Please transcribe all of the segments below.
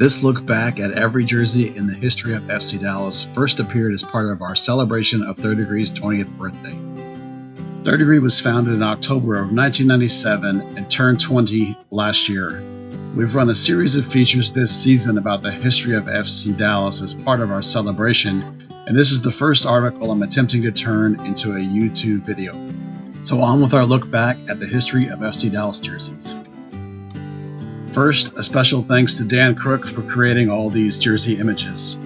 This look back at every jersey in the history of FC Dallas first appeared as part of our celebration of Third Degree's 20th birthday. Third Degree was founded in October of 1997 and turned 20 last year. We've run a series of features this season about the history of FC Dallas as part of our celebration, and this is the first article I'm attempting to turn into a YouTube video. So on with our look back at the history of FC Dallas jerseys. First, a special thanks to Dan Crook for creating all these jersey images.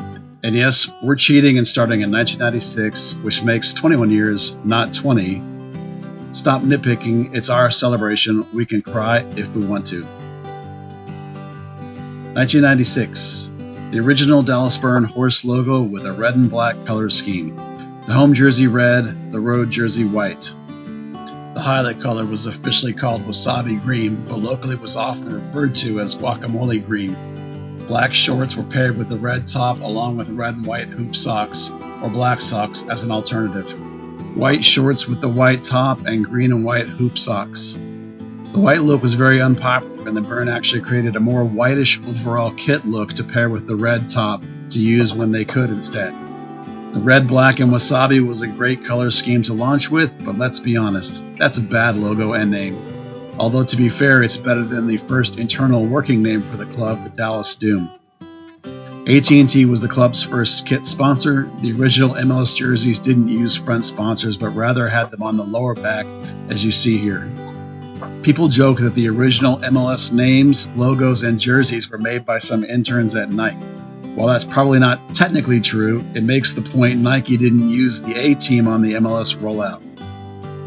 And yes, we're cheating and starting in 1996, which makes 21 years, not 20. Stop nitpicking, it's our celebration, we can cry if we want to. 1996. The original Dallas Burn horse logo with a red and black color scheme. The home jersey red, the road jersey white. The highlight color was officially called wasabi green, but locally was often referred to as guacamole green. Black shorts were paired with the red top along with red and white hoop socks, or black socks as an alternative. White shorts with the white top and green and white hoop socks. The white look was very unpopular, and the Burn actually created a more whitish overall kit look to pair with the red top to use when they could instead. The red, black, and wasabi was a great color scheme to launch with, but let's be honest, that's a bad logo and name. Although to be fair, it's better than the first internal working name for the club, the Dallas Doom. AT&T was the club's first kit sponsor. The original MLS jerseys didn't use front sponsors, but rather had them on the lower back, as you see here. People joke that the original MLS names, logos, and jerseys were made by some interns at Nike. While that's probably not technically true, it makes the point Nike didn't use the A-team on the MLS rollout.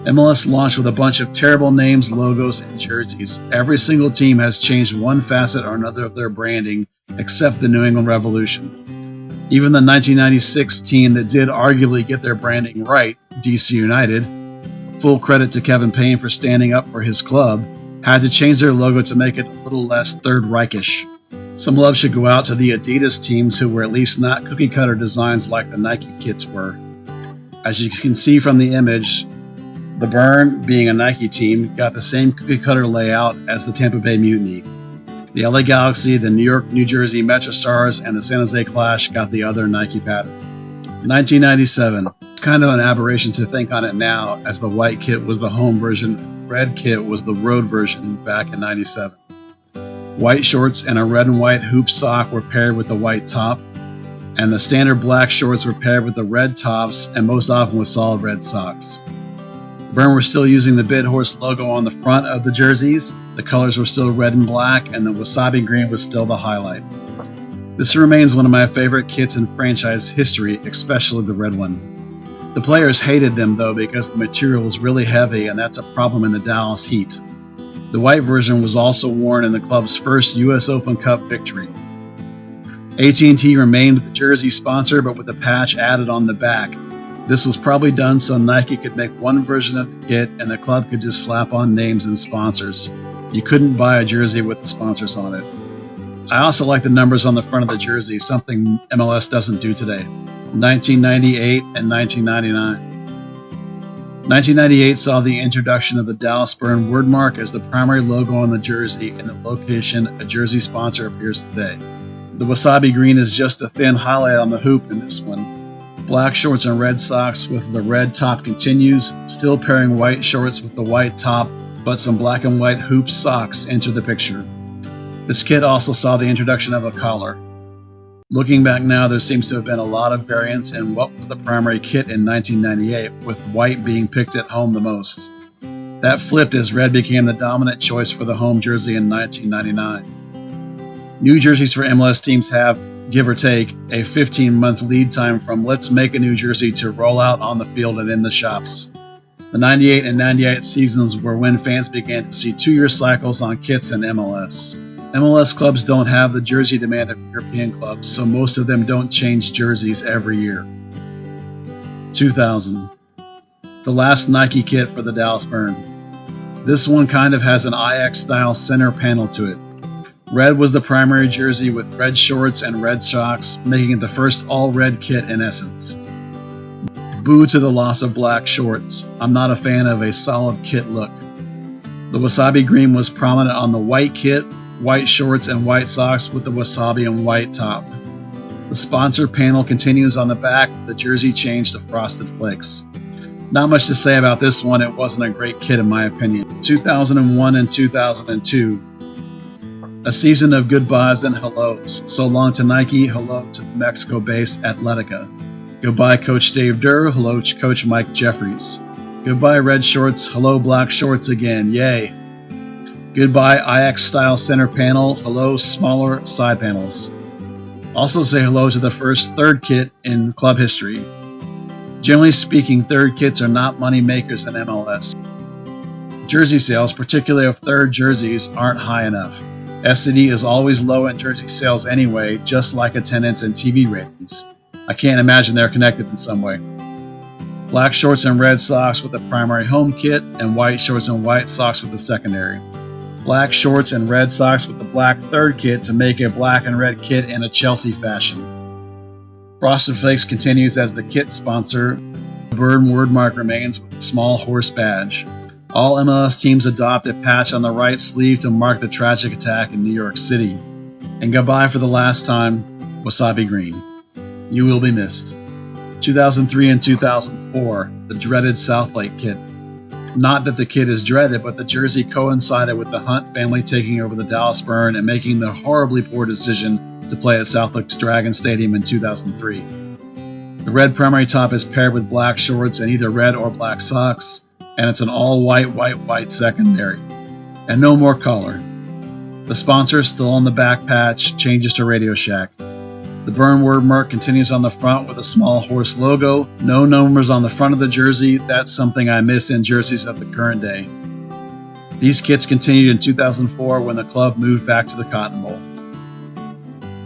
MLS launched with a bunch of terrible names, logos, and jerseys. Every single team has changed one facet or another of their branding, except the New England Revolution. Even the 1996 team that did arguably get their branding right, DC United, full credit to Kevin Payne for standing up for his club, had to change their logo to make it a little less Third Reichish. Some love should go out to the Adidas teams who were at least not cookie-cutter designs like the Nike kits were. As you can see from the image, the Burn, being a Nike team, got the same cookie-cutter layout as the Tampa Bay Mutiny. The LA Galaxy, the New York, New Jersey Metro Stars, and the San Jose Clash got the other Nike pattern. 1997. It's kind of an aberration to think on it now, as the white kit was the home version, red kit was the road version back in 97. White shorts and a red and white hoop sock were paired with the white top, and the standard black shorts were paired with the red tops and most often with solid red socks. Burn were still using the Bid Horse logo on the front of the jerseys, the colors were still red and black, and the wasabi green was still the highlight. This remains one of my favorite kits in franchise history, especially the red one. The players hated them though because the material was really heavy, and that's a problem in the Dallas Heat. The white version was also worn in the club's first U.S. Open Cup victory. AT&T remained the jersey sponsor, but with a patch added on the back. This was probably done so Nike could make one version of the kit and the club could just slap on names and sponsors. You couldn't buy a jersey with the sponsors on it. I also like the numbers on the front of the jersey, something MLS doesn't do today. 1998 and 1999. 1998 saw the introduction of the Dallas Burn wordmark as the primary logo on the jersey and the location a jersey sponsor appears today. The wasabi green is just a thin highlight on the hoop in this one. Black shorts and red socks with the red top continues, still pairing white shorts with the white top, but some black and white hoop socks enter the picture. This kit also saw the introduction of a collar. Looking back now, there seems to have been a lot of variance in what was the primary kit in 1998, with white being picked at home the most. That flipped as red became the dominant choice for the home jersey in 1999. New jerseys for MLS teams have, give or take, a 15-month lead time from let's make a new jersey to roll out on the field and in the shops. The 98 and 98 seasons were when fans began to see 2-year cycles on kits in MLS. MLS clubs don't have the jersey demand of European clubs, so most of them don't change jerseys every year. 2000. The last Nike kit for the Dallas Burn. This one kind of has an IX-style center panel to it. Red was the primary jersey with red shorts and red socks, making it the first all-red kit in essence. Boo to the loss of black shorts. I'm not a fan of a solid kit look. The wasabi green was prominent on the white kit, white shorts and white socks with the wasabi and white top. The sponsor panel continues on the back with the jersey change to Frosted Flakes. Not much to say about this one, it wasn't a great kit in my opinion. 2001 and 2002. A season of goodbyes and hellos. So long to Nike, hello to Mexico-based Atletica. Goodbye Coach Dave Durr, hello Coach Mike Jeffries. Goodbye red shorts, hello black shorts again, yay. Goodbye Ajax style center panel, hello smaller side panels. Also say hello to the first third kit in club history. Generally speaking, third kits are not money makers in MLS. Jersey sales, particularly of third jerseys, aren't high enough. FCD is always low in jersey sales anyway, just like attendance and TV ratings. I can't imagine they're connected in some way. Black shorts and red socks with the primary home kit, and white shorts and white socks with the secondary. Black shorts and red socks with the black third kit to make a black and red kit in a Chelsea fashion. Frosted Flakes continues as the kit sponsor. The bird wordmark remains with a small horse badge. All MLS teams adopt a patch on the right sleeve to mark the tragic attack in New York City. And goodbye for the last time, Wasabi Green. You will be missed. 2003 and 2004, the dreaded Southlake kit. Not that the kit is dreaded, but the jersey coincided with the Hunt family taking over the Dallas Burn and making the horribly poor decision to play at Southlake's Dragon Stadium in 2003. The red primary top is paired with black shorts and either red or black socks, and it's an all-white secondary. And no more color. The sponsor, still on the back patch, changes to Radio Shack. The Burn wordmark continues on the front with a small horse logo. No numbers on the front of the jersey. That's something I miss in jerseys of the current day. These kits continued in 2004 when the club moved back to the Cotton Bowl.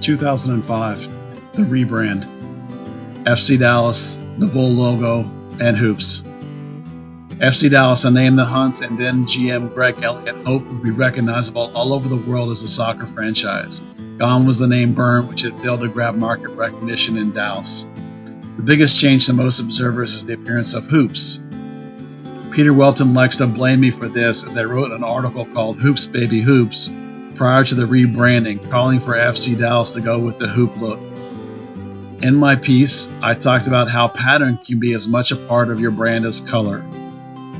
2005, the rebrand. FC Dallas, the Bull logo, and hoops. FC Dallas, a name the Hunts and then GM Greg Elliott hoped would be recognizable all over the world as a soccer franchise. Gone was the name Burn, which had failed to grab market recognition in Dallas. The biggest change to most observers is the appearance of hoops. Peter Welton likes to blame me for this, as I wrote an article called Hoops Baby Hoops prior to the rebranding, calling for FC Dallas to go with the hoop look. In my piece, I talked about how pattern can be as much a part of your brand as color.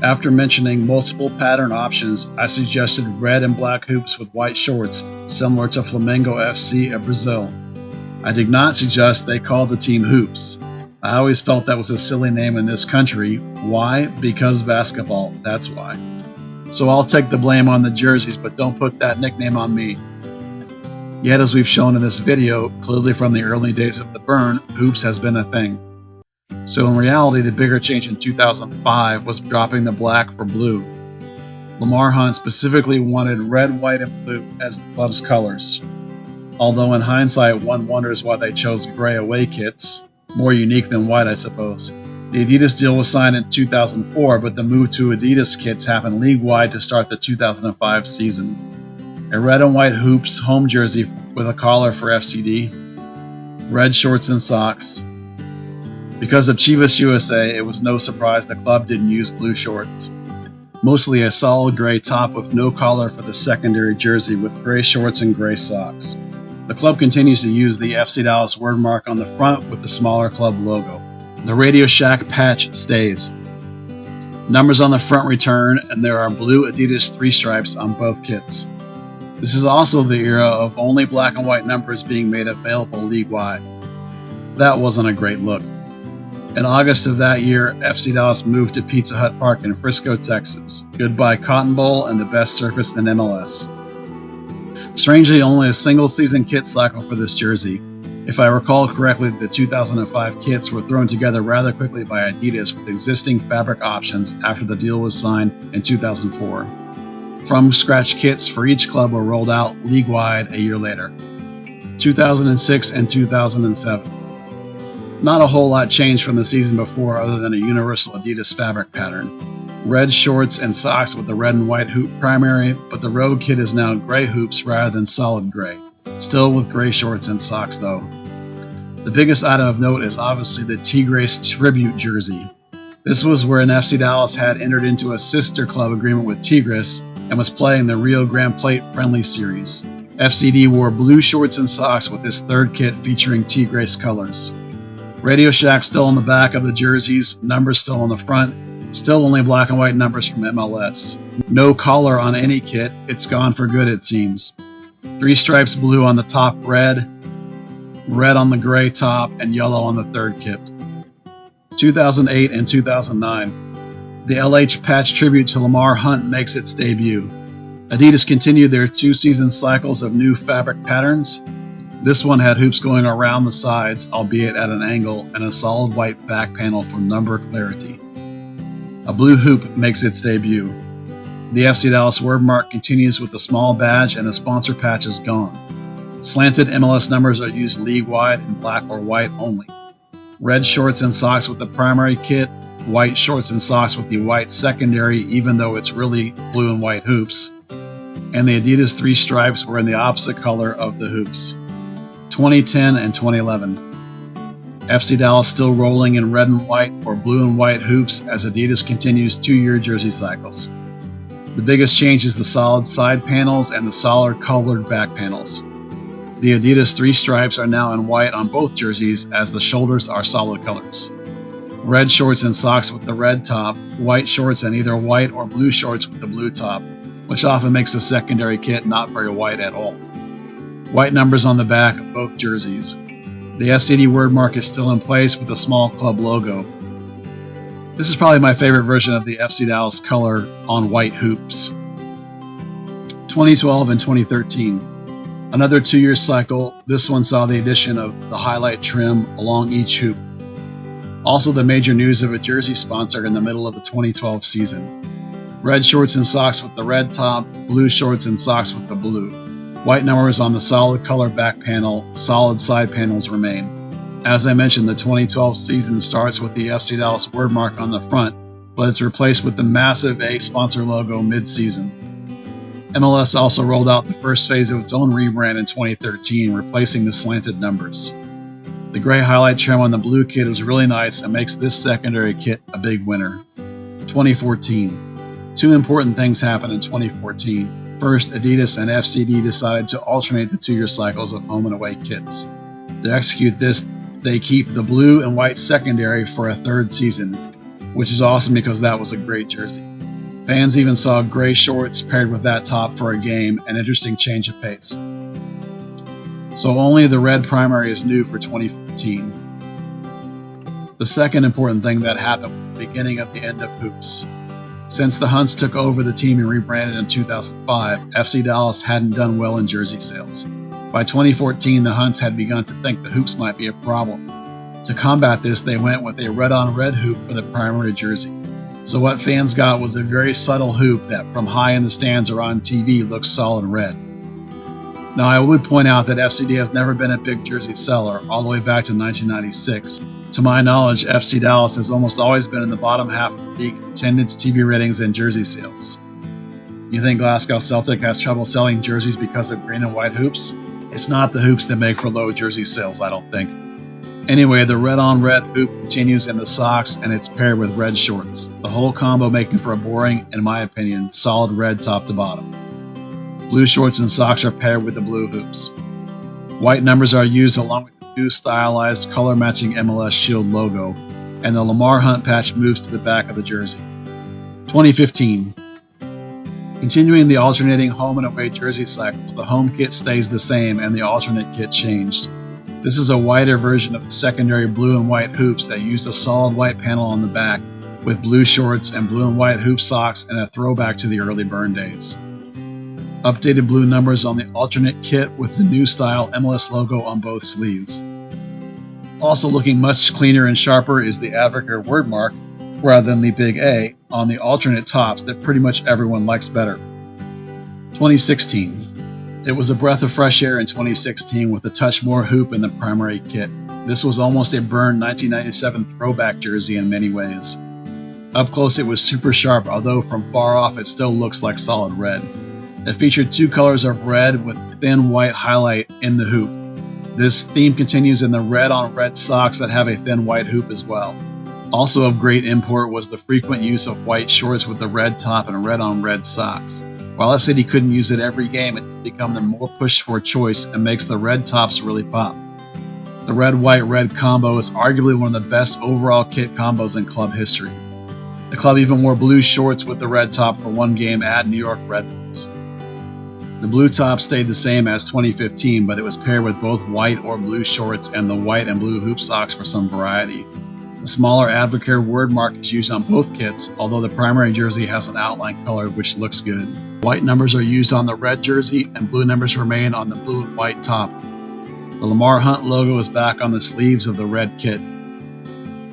After mentioning multiple pattern options, I suggested red and black hoops with white shorts, similar to Flamengo FC of Brazil. I did not suggest they call the team Hoops. I always felt that was a silly name in this country. Why? Because basketball, that's why. So I'll take the blame on the jerseys, but don't put that nickname on me. Yet, as we've shown in this video, clearly from the early days of the Burn, hoops has been a thing. So in reality, the bigger change in 2005 was dropping the black for blue. Lamar Hunt specifically wanted red, white, and blue as the club's colors. Although in hindsight, one wonders why they chose gray away kits, more unique than white I suppose. The Adidas deal was signed in 2004, but the move to Adidas kits happened league-wide to start the 2005 season. A red and white hoops home jersey with a collar for FCD, red shorts and socks. Because of Chivas USA, it was no surprise the club didn't use blue shorts. Mostly a solid gray top with no collar for the secondary jersey with gray shorts and gray socks. The club continues to use the FC Dallas wordmark on the front with the smaller club logo. The Radio Shack patch stays. Numbers on the front return, and there are blue Adidas 3 stripes on both kits. This is also the era of only black and white numbers being made available league-wide. That wasn't a great look. In August of that year, FC Dallas moved to Pizza Hut Park in Frisco, Texas. Goodbye Cotton Bowl and the best surface in MLS. Strangely, only a single season kit cycle for this jersey. If I recall correctly, the 2005 kits were thrown together rather quickly by Adidas with existing fabric options after the deal was signed in 2004. From scratch kits for each club were rolled out league-wide a year later. 2006 and 2007. Not a whole lot changed from the season before other than a universal Adidas fabric pattern. Red shorts and socks with the red and white hoop primary, but the road kit is now gray hoops rather than solid gray. Still with gray shorts and socks though. The biggest item of note is obviously the Tigres tribute jersey. This was where an FC Dallas had entered into a sister club agreement with Tigres and was playing the Rio Grande Plate friendly series. FCD wore blue shorts and socks with his third kit featuring T-Grace colors. Radio Shack still on the back of the jerseys, numbers still on the front, still only black and white numbers from MLS. No collar on any kit, it's gone for good it seems. 3 stripes blue on the top, red on the gray top, and yellow on the third kit. 2008 and 2009. The LH patch tribute to Lamar Hunt makes its debut. Adidas continued their 2-season cycles of new fabric patterns. This one had hoops going around the sides, albeit at an angle, and a solid white back panel for number clarity. A blue hoop makes its debut. The FC Dallas word mark continues with the small badge and the sponsor patch is gone. Slanted MLS numbers are used league-wide in black or white only. Red shorts and socks with the primary kit, white shorts and socks with the white secondary, even though it's really blue and white hoops. And the Adidas 3 stripes were in the opposite color of the hoops. 2010 and 2011. FC Dallas still rolling in red and white or blue and white hoops as Adidas continues 2-year jersey cycles. The biggest change is the solid side panels and the solid colored back panels. The Adidas 3 stripes are now in white on both jerseys as the shoulders are solid colors. Red shorts and socks with the red top, white shorts and either white or blue shorts with the blue top, which often makes the secondary kit not very white at all. White numbers on the back of both jerseys. The FCD word mark is still in place with the small club logo. This is probably my favorite version of the FC Dallas color on white hoops. 2012 and 2013. Another 2-year cycle, this one saw the addition of the highlight trim along each hoop. Also the major news of a jersey sponsor in the middle of the 2012 season. Red shorts and socks with the red top, blue shorts and socks with the blue. White numbers on the solid color back panel, solid side panels remain. As I mentioned, the 2012 season starts with the FC Dallas word mark on the front, but it's replaced with the massive A sponsor logo mid-season. MLS also rolled out the first phase of its own rebrand in 2013, replacing the slanted numbers. The gray highlight trim on the blue kit is really nice and makes this secondary kit a big winner. 2014. 2 important things happened in 2014. First, Adidas and FCD decided to alternate the 2-year cycles of home and away kits. To execute this, they keep the blue and white secondary for a 3rd season, which is awesome because that was a great jersey. Fans even saw gray shorts paired with that top for a game, an interesting change of pace. So only the red primary is new for 2015. The second important thing that happened was the beginning of the end of hoops. Since the Hunts took over the team and rebranded in 2005, FC Dallas hadn't done well in jersey sales. By 2014, the Hunts had begun to think the hoops might be a problem. To combat this, they went with a red-on-red hoop for the primary jersey. So what fans got was a very subtle hoop that from high in the stands or on TV looks solid red. Now I would point out that FCD has never been a big jersey seller, all the way back to 1996. To my knowledge, FC Dallas has almost always been in the bottom half of the league in attendance, TV ratings, and jersey sales. You think Glasgow Celtic has trouble selling jerseys because of green and white hoops? It's not the hoops that make for low jersey sales, I don't think. Anyway, the red-on-red hoop continues in the socks and it's paired with red shorts. The whole combo making for a boring, in my opinion, solid red top to bottom. Blue shorts and socks are paired with the blue hoops. White numbers are used along with the new stylized color-matching MLS Shield logo, and the Lamar Hunt patch moves to the back of the jersey. 2015. Continuing the alternating home and away jersey cycles, the home kit stays the same and the alternate kit changed. This is a wider version of the secondary blue and white hoops that use a solid white panel on the back, with blue shorts and blue and white hoop socks and a throwback to the early burn days. Updated blue numbers on the alternate kit with the new style MLS logo on both sleeves. Also looking much cleaner and sharper is the Advocaat word mark, rather than the big A, on the alternate tops that pretty much everyone likes better. 2016. It was a breath of fresh air in 2016 with a touch more hoop in the primary kit. This was almost a burned 1997 throwback jersey in many ways. Up close it was super sharp, although from far off it still looks like solid red. It featured 2 colors of red with thin white highlight in the hoop. This theme continues in the red-on-red socks that have a thin white hoop as well. Also of great import was the frequent use of white shorts with the red top and red-on-red socks. While FCD couldn't use it every game, it became the more pushed for choice and makes the red tops really pop. The red-white-red combo is arguably one of the best overall kit combos in club history. The club even wore blue shorts with the red top for one game at New York Red Bulls. The blue top stayed the same as 2015, but it was paired with both white or blue shorts and the white and blue hoop socks for some variety. The smaller Advocare word mark is used on both kits, although the primary jersey has an outline color which looks good. White numbers are used on the red jersey and blue numbers remain on the blue and white top. The Lamar Hunt logo is back on the sleeves of the red kit.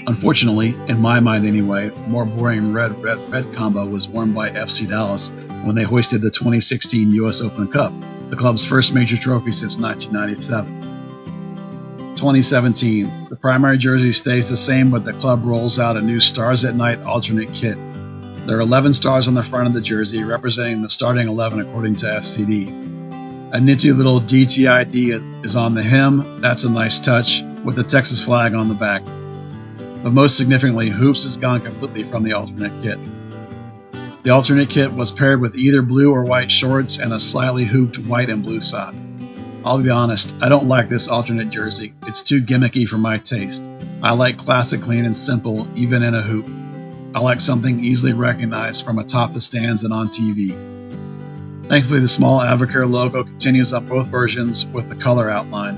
Unfortunately, in my mind anyway, the more boring red-red-red combo was worn by FC Dallas when they hoisted the 2016 US Open Cup, the club's first major trophy since 1997. 2017, the primary jersey stays the same, but the club rolls out a new Stars at Night alternate kit. There are 11 stars on the front of the jersey, representing the starting 11 according to FCD. A nifty little DTID is on the hem, that's a nice touch, with the Texas flag on the back. But most significantly, Hoops is gone completely from the alternate kit. The alternate kit was paired with either blue or white shorts and a slightly hooped white and blue sock. I'll be honest, I don't like this alternate jersey. It's too gimmicky for my taste. I like classic, clean, and simple, even in a hoop. I like something easily recognized from atop the stands and on TV. Thankfully, the small Advocare logo continues on both versions with the color outline.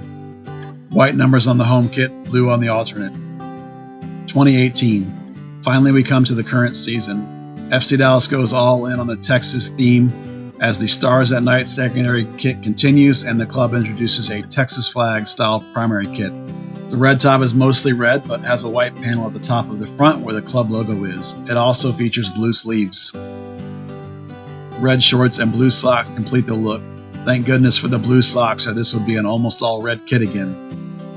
White numbers on the home kit, blue on the alternate. 2018. Finally, we come to the current season. FC Dallas goes all in on the Texas theme as the Stars at Night secondary kit continues and the club introduces a Texas flag style primary kit. The red top is mostly red but has a white panel at the top of the front where the club logo is. It also features blue sleeves. Red shorts and blue socks complete the look. Thank goodness for the blue socks, or this would be an almost all red kit again.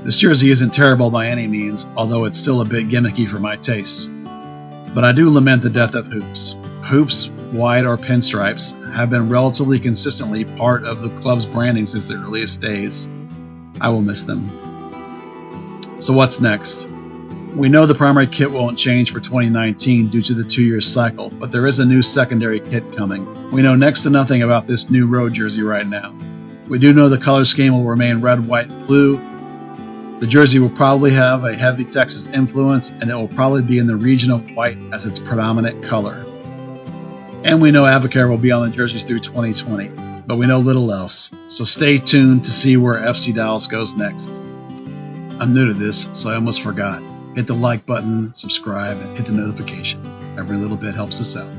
This jersey isn't terrible by any means, although it's still a bit gimmicky for my taste. But I do lament the death of Hoops. Hoops, white or pinstripes, have been relatively consistently part of the club's branding since their earliest days. I will miss them. So what's next? We know the primary kit won't change for 2019 due to the 2-year cycle, but there is a new secondary kit coming. We know next to nothing about this new road jersey right now. We do know the color scheme will remain red, white, and blue. The jersey will probably have a heavy Texas influence, and it will probably be in the region of white as its predominant color. And we know Advocare will be on the jerseys through 2020, but we know little else, so stay tuned to see where FC Dallas goes next. I'm new to this, so I almost forgot. Hit the like button, subscribe, and hit the notification. Every little bit helps us out.